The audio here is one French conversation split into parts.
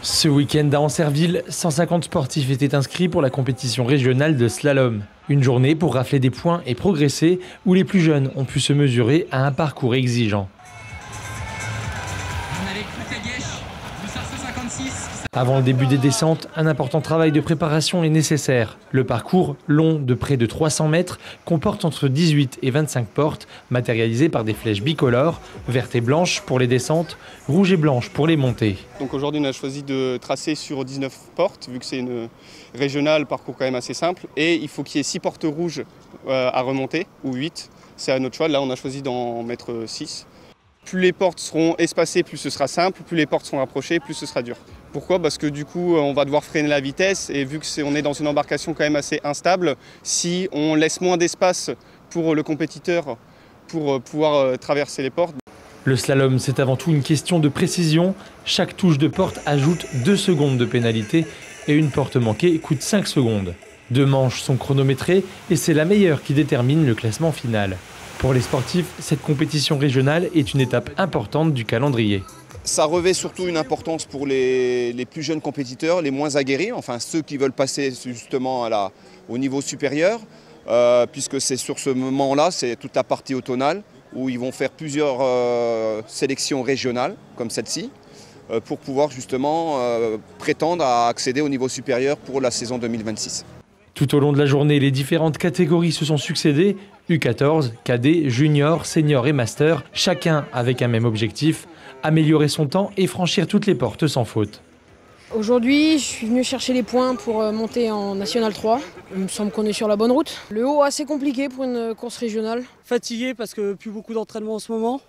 Ce week-end à Ancerville, 150 sportifs étaient inscrits pour la compétition régionale de slalom. Une journée pour rafler des points et progresser, où les plus jeunes ont pu se mesurer à un parcours exigeant. Avant le début des descentes, un important travail de préparation est nécessaire. Le parcours, long de près de 300 mètres, comporte entre 18 et 25 portes, matérialisées par des flèches bicolores, vertes et blanches pour les descentes, rouges et blanches pour les montées. Donc aujourd'hui, on a choisi de tracer sur 19 portes, vu que c'est une régionale, parcours quand même assez simple. Et il faut qu'il y ait 6 portes rouges à remonter, ou 8. C'est à notre choix. Là, on a choisi d'en mettre 6. Plus les portes seront espacées, plus ce sera simple. Plus les portes seront rapprochées, plus ce sera dur. Pourquoi ? Parce que du coup, on va devoir freiner la vitesse. Et vu qu'on est dans une embarcation quand même assez instable, si on laisse moins d'espace pour le compétiteur pour pouvoir traverser les portes. Le slalom, c'est avant tout une question de précision. Chaque touche de porte ajoute 2 secondes de pénalité et une porte manquée coûte 5 secondes. 2 manches sont chronométrées et c'est la meilleure qui détermine le classement final. Pour les sportifs, cette compétition régionale est une étape importante du calendrier. Ça revêt surtout une importance pour les plus jeunes compétiteurs, les moins aguerris, enfin ceux qui veulent passer justement au niveau supérieur, puisque c'est sur ce moment-là, c'est toute la partie automnale, où ils vont faire plusieurs sélections régionales, comme celle-ci, pour pouvoir justement prétendre à accéder au niveau supérieur pour la saison 2026. Tout au long de la journée, les différentes catégories se sont succédées, U14, cadet, junior, senior et master, chacun avec un même objectif, améliorer son temps et franchir toutes les portes sans faute. Aujourd'hui, je suis venu chercher les points pour monter en National 3. Il me semble qu'on est sur la bonne route. Le haut assez compliqué pour une course régionale. Fatigué parce que plus beaucoup d'entraînement en ce moment.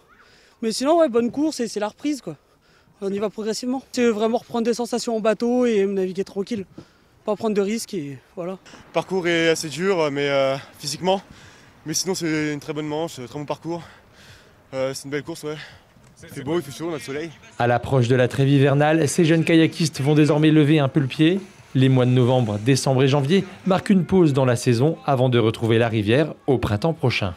Mais sinon, ouais, bonne course et c'est la reprise, quoi. On y va progressivement. C'est vraiment reprendre des sensations en bateau et naviguer tranquille. Pas prendre de risques et voilà. Le parcours est assez dur mais physiquement, mais sinon c'est une très bonne manche, très bon parcours. C'est une belle course, ouais. Il fait beau, il fait chaud, on a le soleil. À l'approche de la trêve hivernale, ces jeunes kayakistes vont désormais lever un peu le pied. Les mois de novembre, décembre et janvier marquent une pause dans la saison avant de retrouver la rivière au printemps prochain.